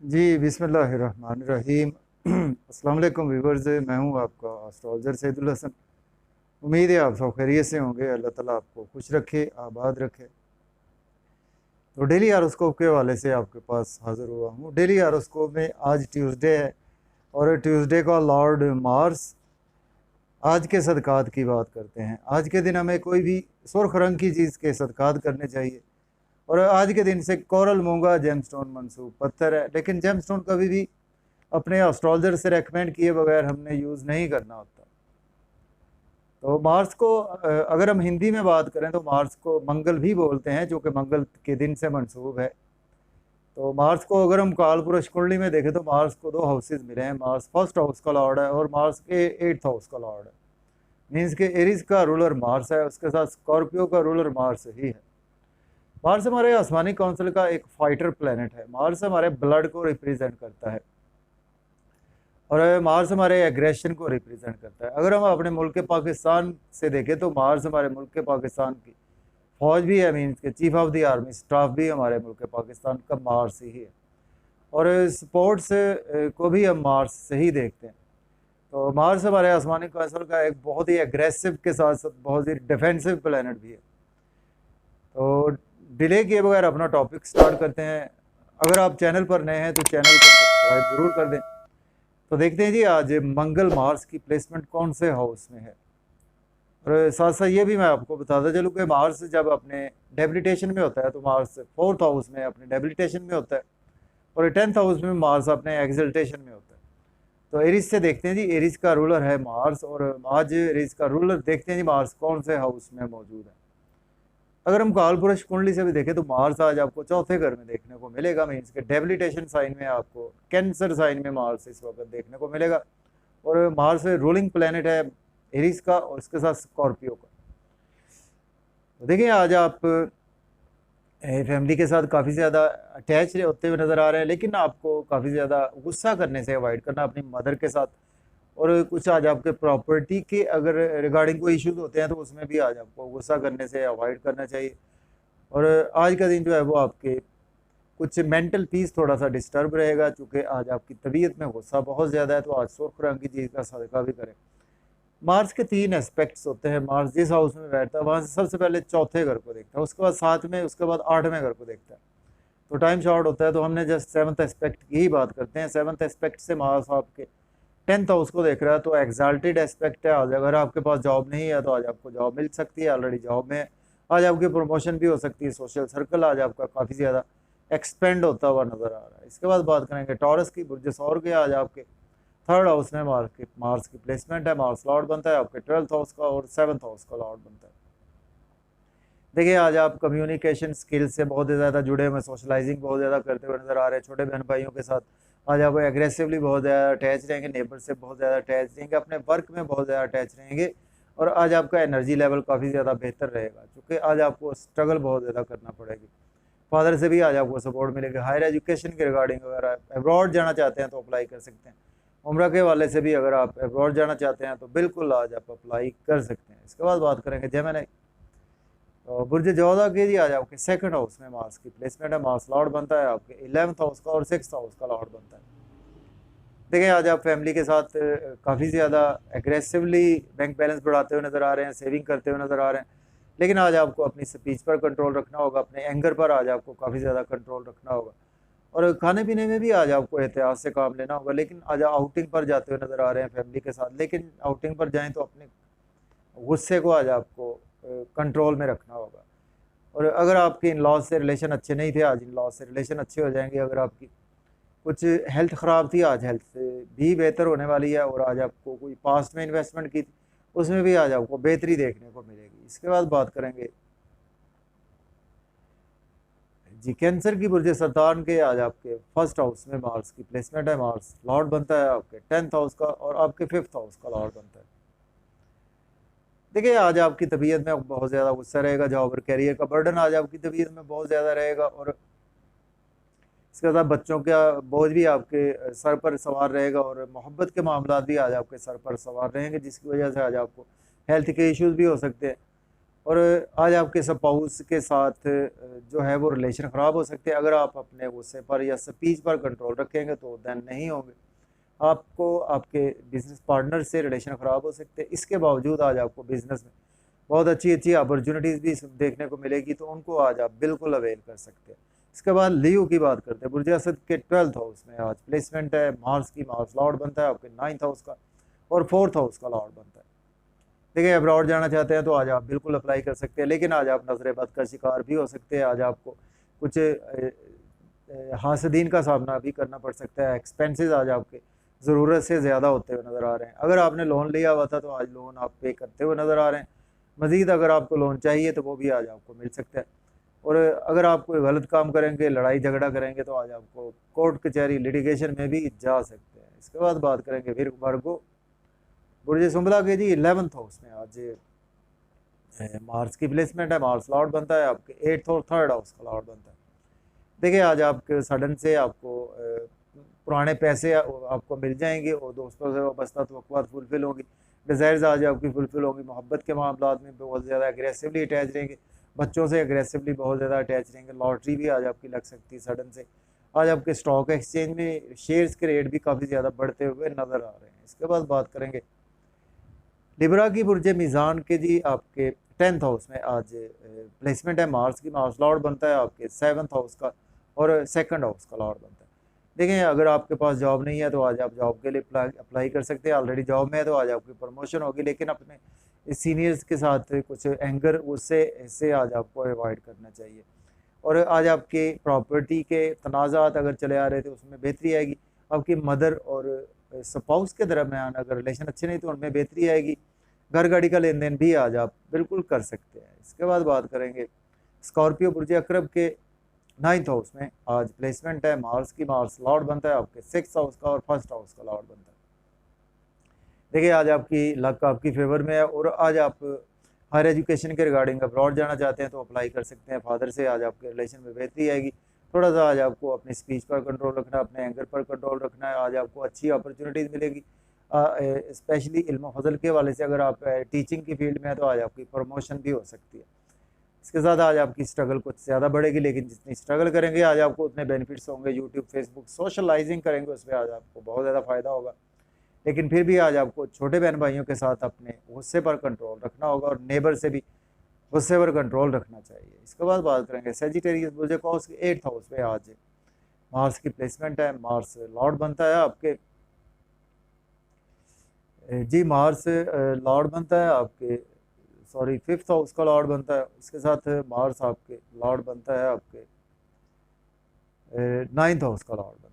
जी बिस्मिल्लाहिर्रहमानिर्रहीम। अस्सलाम वालेकुम व्यूवर्स, मैं हूं आपका एस्ट्रोलॉजर सैदुल हसन। उम्मीद है आप सब खैरियत से होंगे। अल्लाह ताला आपको खुश रखे, आबाद रखे। तो डेली हारोस्कोप के हवाले से आपके पास हाज़िर हुआ हूं। डेली हारोस्कोप में आज ट्यूसडे है और ट्यूसडे का लॉर्ड मार्स आज के सदक़ात की बात करते हैं। आज के दिन हमें कोई भी सुर्ख रंग की चीज़ के सदक़ात करने चाहिए। और आज के दिन से कोरल मूंगा जेमस्टोन मंसूब पत्थर है, लेकिन जेमस्टोन कभी भी अपने एस्ट्रोलॉजर से रेकमेंड किए बगैर हमने यूज़ नहीं करना होता। तो मार्स को अगर हम हिंदी में बात करें तो मार्स को मंगल भी बोलते हैं, जो कि मंगल के दिन से मंसूब है। तो मार्स को अगर हम कालपुरुष कुंडली में देखें तो मार्स को दो हाउसेज मिले हैं। मार्स फर्स्ट हाउस का लॉर्ड है और मार्स के एट्थ हाउस का लॉर्ड है। मीन्स के एरिस का रूलर मार्स है, उसके साथ स्कॉर्पियो का रूलर मार्स ही है। मार्स हमारे आसमानी काउंसिल का एक फाइटर प्लेनेट है। मार्स हमारे ब्लड को रिप्रेजेंट करता है और मार्स हमारे एग्रेशन को रिप्रेजेंट करता है। अगर हम अपने मुल्क पाकिस्तान से देखें तो मार्स हमारे मुल्क पाकिस्तान की फौज भी है, मीन्स के chief of the army staff भी हमारे मुल्क पाकिस्तान का मार्स ही है। और स्पोर्ट्स को भी हम मार्स से ही देखते हैं। तो मार्स हमारे आसमानी काउंसिल का एक बहुत ही एग्रेसिव के साथ साथ बहुत ही डिफेंसिव प्लेनेट भी है। तो डिले किए बगैर अपना टॉपिक स्टार्ट करते हैं। अगर आप चैनल पर नए हैं तो चैनल को सब्सक्राइब ज़रूर कर दें। तो देखते हैं जी आज मंगल मार्स की प्लेसमेंट कौन से हाउस में है। और साथ साथ ये भी मैं आपको बताता चलूँ कि मार्स जब अपने डेबिलिटेशन में होता है तो मार्स फोर्थ हाउस में अपने डेबिलिटेशन में होता है और टेंथ हाउस में मार्स अपने एक्सल्टेशन में होता है। तो एरिस से देखते हैं जी, एरिस का रूलर है मार्स और आज एरिस का रूलर देखते हैं जी मार्स कौन से हाउस में मौजूद है। अगर हम कालपुरुष कुंडली से भी देखें तो मार्स आज आपको चौथे घर में देखने को मिलेगा। मीन्स के डेबिलिटेशन साइन में आपको कैंसर साइन में मार्स इस वक्त देखने को मिलेगा और मार्स रूलिंग प्लेनेट है एरिस का और इसके साथ स्कॉर्पियो का। तो देखिए आज आप फैमिली के साथ काफ़ी ज़्यादा अटैच होते हुए नज़र आ रहे हैं, लेकिन आपको काफ़ी ज़्यादा गुस्सा करने से अवॉइड करना अपनी मदर के साथ। और कुछ आज आपके प्रॉपर्टी के अगर रिगार्डिंग कोई इश्यूज होते हैं तो उसमें भी आज आपको गुस्सा करने से अवॉइड करना चाहिए। और आज का दिन जो है वो आपके कुछ मेंटल पीस थोड़ा सा डिस्टर्ब रहेगा, चूँकि आज आपकी तबीयत में गुस्सा बहुत ज़्यादा है। तो आज सुर्ख रंग की चीज़ का सदका भी करें। मार्स के तीन एस्पेक्ट्स होते हैं। मार्स जिस हाउस में बैठता है वहाँ से सबसे पहले चौथे घर को देखता है, उसके बाद साथ में, उसके बाद आठवें घर को देखता है। तो टाइम शॉर्ट होता है तो हमने जस्ट सेवन्थ एस्पेक्ट की ही बात करते हैं। सेवन्थ एस्पेक्ट से मार्स आपके टेंथ हाउस को देख रहा है, तो एक्साल्टेड एस्पेक्ट है। आज अगर आपके पास जॉब नहीं है तो आज आपको जॉब मिल सकती है, ऑलरेडी जॉब में है। आज आपकी प्रमोशन भी हो सकती है। सोशल सर्कल आज आपका काफ़ी ज़्यादा एक्सपेंड होता हुआ नज़र आ रहा है। इसके बाद बात करेंगे टॉरस की। बुर्ज सौर के आज आपके थर्ड हाउस में मार्स की प्लेसमेंट है। मार्स लॉर्ड बनता है आपके ट्वेल्थ हाउस का और सेवन्थ हाउस का लॉर्ड बनता है। देखिए आज आप कम्युनिकेशन स्किल्स से बहुत ज़्यादा जुड़े हुए, सोशलाइजिंग बहुत ज़्यादा करते हुए नज़र आ रहे हैं। छोटे बहन भाइयों के साथ आज आप एग्रेसिवली बहुत ज़्यादा अटैच रहेंगे, नेबर से बहुत ज़्यादा अटैच रहेंगे, अपने वर्क में बहुत ज़्यादा अटैच रहेंगे। और आज आपका एनर्जी लेवल काफ़ी ज़्यादा बेहतर रहेगा, क्योंकि आज आपको स्ट्रगल बहुत ज़्यादा करना पड़ेगी। फादर से भी आज आपको सपोर्ट मिलेगा। हायर एजुकेशन के रिगार्डिंग अगर आप अब्रॉड जाना चाहते हैं तो अप्लाई कर सकते हैं। उम्र के वाले से भी अगर आप अब्रॉड जाना चाहते हैं तो बिल्कुल आज आप अप्लाई कर सकते हैं। इसके बाद बात करेंगे जेमिनी। तो बुर्ज जोधा के जी आज आपके सेकंड हाउस में मार्स की प्लेसमेंट है। मार्स लॉर्ड बनता है आपके 11th हाउस का और 6th हाउस का लॉर्ड बनता है। देखिए आज आप फैमिली के साथ काफ़ी ज़्यादा एग्रेसिवली बैंक बैलेंस बढ़ाते हुए नज़र आ रहे हैं, सेविंग करते हुए नज़र आ रहे हैं। लेकिन आज आपको अपनी स्पीच पर कंट्रोल रखना होगा, अपने एंगर पर आज आपको काफ़ी ज़्यादा कंट्रोल रखना होगा। और खाने पीने में भी आज आपको एहतियात से काम लेना होगा। लेकिन आज आउटिंग पर जाते हुए नज़र आ रहे हैं फैमिली के साथ, लेकिन आउटिंग पर जाएँ तो अपने गुस्से को आज आपको कंट्रोल में रखना होगा। और अगर आपके इन लॉज से रिलेशन अच्छे नहीं थे, आज इन लॉज से रिलेशन अच्छे हो जाएंगे। अगर आपकी कुछ हेल्थ ख़राब थी, आज हेल्थ भी बेहतर होने वाली है। और आज आपको कोई पास्ट में इन्वेस्टमेंट की थी उसमें भी आज आपको बेहतरी देखने को मिलेगी। इसके बाद बात करेंगे जी कैंसर की बुर्ज सरतान के। आज आपके फर्स्ट हाउस में मार्स की प्लेसमेंट है। मार्स लॉर्ड बनता है आपके 10th हाउस का और आपके 5th हाउस का लॉर्ड बनता है। देखिए आज आपकी तबीयत में बहुत ज़्यादा गुस्सा रहेगा। जॉब और कैरियर का बर्डन आज आपकी तबीयत में बहुत ज़्यादा रहेगा। और इसके साथ बच्चों का बोझ भी आपके सर पर सवार रहेगा और मोहब्बत के मामला भी आज आपके सर पर सवार रहेंगे, जिसकी वजह से आज आपको हेल्थ के इश्यूज भी हो सकते हैं। और आज आपके स्पाउस के साथ जो है वो रिलेशन ख़राब हो सकते हैं। अगर आप अपने गुस्से पर या स्पीच पर कंट्रोल रखेंगे तो देन नहीं होंगे। आपको आपके बिजनेस पार्टनर से रिलेशन ख़राब हो सकते हैं। इसके बावजूद आज आपको बिजनेस में बहुत अच्छी अच्छी अपॉर्चुनिटीज़ भी देखने को मिलेगी, तो उनको आज आप बिल्कुल अवेल कर सकते हैं। इसके बाद लियो की बात करते हैं। बुर्ज असद के 12th हाउस में आज प्लेसमेंट है मार्स की। मार्स लॉर्ड बनता है आपके 9th हाउस का और 4th हाउस का लॉर्ड बनता है। देखिए अब्रॉड जाना चाहते हैं तो आज आप बिल्कुल अप्लाई कर सकते हैं, लेकिन आज आप नजर बद का शिकार भी हो सकते हैं। आज आपको कुछ हासदीन का सामना भी करना पड़ सकता है। एक्सपेंसेस आज आपके ज़रूरत से ज़्यादा होते हुए नज़र आ रहे हैं। अगर आपने लोन लिया हुआ था तो आज लोन आप पे करते हुए नज़र आ रहे हैं। मज़ीद अगर आपको लोन चाहिए तो वो भी आज आपको मिल सकता है। और अगर आप कोई गलत काम करेंगे, लड़ाई झगड़ा करेंगे, तो आज आपको कोर्ट कचहरी लिटिगेशन में भी जा सकते हैं। इसके बाद बात करेंगे फिर वर्गो। बुर्ज सुंबला के जी 11th हाउस में आज मार्स की प्लेसमेंट है। मार्स लॉर्ड बनता है आपके 8th और 3rd हाउस का लॉर्ड बनता है। देखिए आज आपके सडन से आपको पुराने पैसे आपको मिल जाएंगे और दोस्तों से वाबस्ता तवक्कुआत फुलफिल होंगी। डिज़ायर्स आज आपकी फुलफिल होंगी। मोहब्बत के मामला में बहुत ज़्यादा एग्रेसिवली अटैच रहेंगे। बच्चों से एग्रेसिवली बहुत ज़्यादा अटैच रहेंगे। लॉटरी भी आज आपकी लग सकती है सडन से। आज आपके स्टॉक एक्सचेंज में शेयर्स के रेट भी काफ़ी ज़्यादा बढ़ते हुए नज़र आ रहे हैं। इसके बाद बात करेंगे लिब्रा की। बुर्ज मीज़ान के जी आपके 10th हाउस में आज प्लेसमेंट है मार्स की। मार्स लॉर्ड बनता है आपके 7th हाउस का और 2nd हाउस का लॉर्ड बनता है। देखें अगर आपके पास जॉब नहीं है तो आज आप जॉब के लिए अप्लाई कर सकते हैं। ऑलरेडी जॉब में है तो आज आपकी प्रमोशन होगी, लेकिन अपने सीनियर्स के साथ कुछ एंगर उससे इससे आज आपको अवॉइड करना चाहिए। और आज आपके प्रॉपर्टी के तनाज़ात अगर चले आ रहे थे उसमें बेहतरी आएगी। आपकी मदर और स्पाउस के दरमियान अगर रिलेशन अच्छे नहीं तो उनमें बेहतरी आएगी। घर गाड़ी का लेन देन भी आज आप बिल्कुल कर सकते हैं। इसके बाद बात करेंगे स्कॉर्पियो। बुर्ज अकरब के 9th हाउस में आज प्लेसमेंट है मार्स की। मार्स लॉर्ड बनता है आपके 6th हाउस का और 1st हाउस का लॉर्ड बनता है। देखिए आज आपकी लक आपकी फेवर में है और आज आप हायर एजुकेशन के रिगार्डिंग अब्रॉड जाना चाहते हैं तो अप्लाई कर सकते हैं। फादर से आज आपके रिलेशन में बेहतरी आएगी। थोड़ा सा आज आपको अपनी स्पीच पर कंट्रोल रखना है, अपने एंगर पर कंट्रोल रखना है। आज आपको अच्छी अपॉर्चुनिटीज़ मिलेगी, स्पेशली इल्म फजल के वाले से। अगर आप टीचिंग की फील्ड में है तो आज आपकी प्रमोशन भी हो सकती है। इसके साथ आज आपकी स्ट्रगल कुछ ज़्यादा बढ़ेगी, लेकिन जितनी स्ट्रगल करेंगे आज आपको उतने बेनिफिट्स होंगे। यूट्यूब, फेसबुक, सोशलाइजिंग करेंगे उसमें आज आपको बहुत ज़्यादा फ़ायदा होगा। लेकिन फिर भी आज आपको छोटे बहन भाइयों के साथ अपने गुस्से पर कंट्रोल रखना होगा और नेबर से भी गुस्से पर कंट्रोल रखना चाहिए। इसके बाद बात करेंगे सेजिटेरियस। बुर्ज कौस के 8th हाउस में आज मार्स की प्लेसमेंट है। मार्स लॉर्ड बनता है आपके जी। मार्स लॉर्ड बनता है आपके 5th हाउस का लॉर्ड बनता है। इसके साथ मार्स आपके लॉर्ड बनता है आपके 9th हाउस का लॉर्ड बनता है।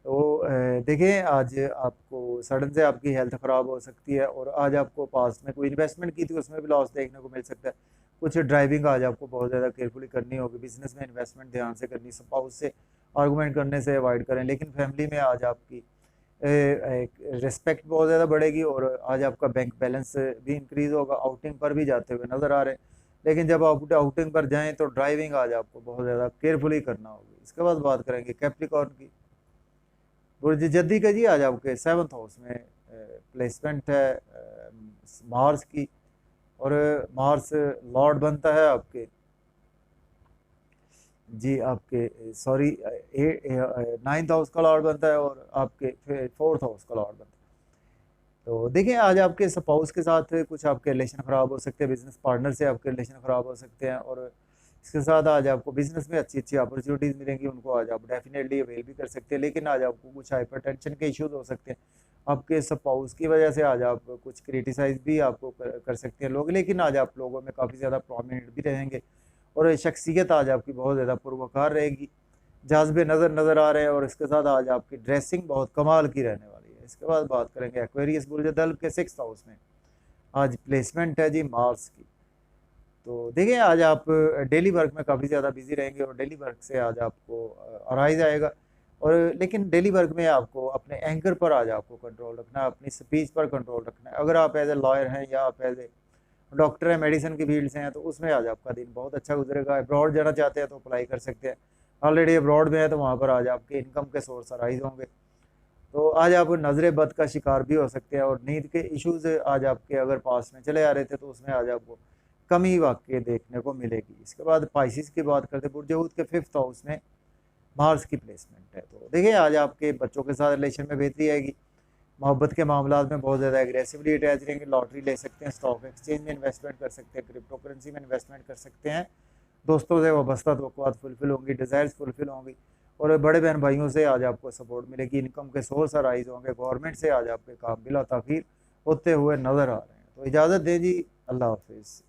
तो देखें आज आपको सडन से आपकी हेल्थ ख़राब हो सकती है और आज आपको पास में कोई इन्वेस्टमेंट की थी उसमें भी लॉस देखने को मिल सकता है। कुछ ड्राइविंग आज आपको बहुत ज़्यादा केयरफुली करनी होगी। बिजनेस में इन्वेस्टमेंट ध्यान से करनी। स्पाउस से आर्गूमेंट करने से अवॉइड करें। लेकिन फैमिली में आज आपकी रिस्पेक्ट बहुत ज़्यादा बढ़ेगी और आज आपका बैंक बैलेंस भी इंक्रीज़ होगा। आउटिंग पर भी जाते हुए नज़र आ रहे हैं, लेकिन जब आप आउटिंग पर जाएं तो ड्राइविंग आज आपको बहुत ज़्यादा केयरफुली करना होगी। इसके बाद बात करेंगे कैप्रिकॉर्न की। बुर्ज जद्दी का जी आज आपके 7th हाउस में प्लेसमेंट है मार्स की और मार्स लॉर्ड बनता है आपके जी आपके 9th हाउस का लॉर्ड बनता है और आपके 4th हाउस का लॉर्ड बनता है। तो देखिए आज आपके स्पाउस के साथ कुछ आपके रिलेशन ख़राब हो सकते हैं। बिजनेस पार्टनर से आपके रिलेशन ख़राब हो सकते हैं और इसके साथ आज आपको बिजनेस में अच्छी अच्छी अपॉर्चुनिटीज़ मिलेंगी। उनको आज आप डेफिनेटली अवेल भी कर सकते हैं। लेकिन आज आपको कुछ हाइपरटेंशन के इश्यूज हो सकते हैं आपके स्पाउस की वजह से। आज आप कुछ क्रिटिसाइज भी आपको कर सकते हैं लोग, लेकिन आज आप लोगों में काफ़ी ज़्यादा प्रोमिनेंट भी रहेंगे और शख्सियत आज आपकी बहुत ज़्यादा पुरवकार रहेगी। जाज़बे नज़र आ रहे हैं और इसके साथ आज आपकी ड्रेसिंग बहुत कमाल की रहने वाली है। इसके बाद बात करेंगे एक्वेरियस। बुर्ज दल्ब के 6th हाउस में आज प्लेसमेंट है जी मार्स की। तो देखिए आज आप डेली वर्क में काफ़ी ज़्यादा बिजी रहेंगे और डेली वर्क से आज आपको अराइज आएगा। और लेकिन डेली वर्क में आपको अपने एंकर पर आज आपको कंट्रोल रखना है, अपनी स्पीच पर कंट्रोल रखना है। अगर आप एज ए लॉयर हैं या आप एज ए डॉक्टर हैं, मेडिसिन की फील्ड से हैं, तो उसमें आज आपका दिन बहुत अच्छा गुजरेगा। अब्रॉड जाना चाहते हैं तो अप्लाई कर सकते हैं। ऑलरेडी अब्रॉड में है तो वहाँ पर आज आपके इनकम के सोर्स अराइज होंगे। तो आज आप नज़र बद का शिकार भी हो सकते हैं और नींद के इश्यूज आज आपके अगर पास में चले आ रहे थे तो उसमें आज आपको कमी वाकई देखने को मिलेगी। इसके बाद पाइसिस की बात करते हैं, बुर्ज हूत के 5th हाउस में मार्स की प्लेसमेंट है। तो देखिए आज आपके बच्चों के साथ रिलेशन में बेहतरी आएगी, मोहब्बत के मामला में बहुत ज़्यादा एग्रेसिवली अटैच रहेंगे, लॉटरी ले सकते हैं, स्टॉक एक्सचेंज में इन्वेस्टमेंट कर सकते हैं, क्रिप्टो करेंसी में इन्वेस्टमेंट कर सकते हैं, दोस्तों से वाबस्ता तवक्कुआत फुलफिल होंगी, डिज़ायर्स फुलफिल होंगी, और बड़े बहन भाइयों से आज आपको सपोर्ट मिलेगी, इनकम के सोर्स राइज होंगे, गवर्नमेंट से आज आपके काम बिला ताखीर होते हुए नज़र आ रहे हैं। तो इजाज़त दें जी, अल्लाह हाफिज़।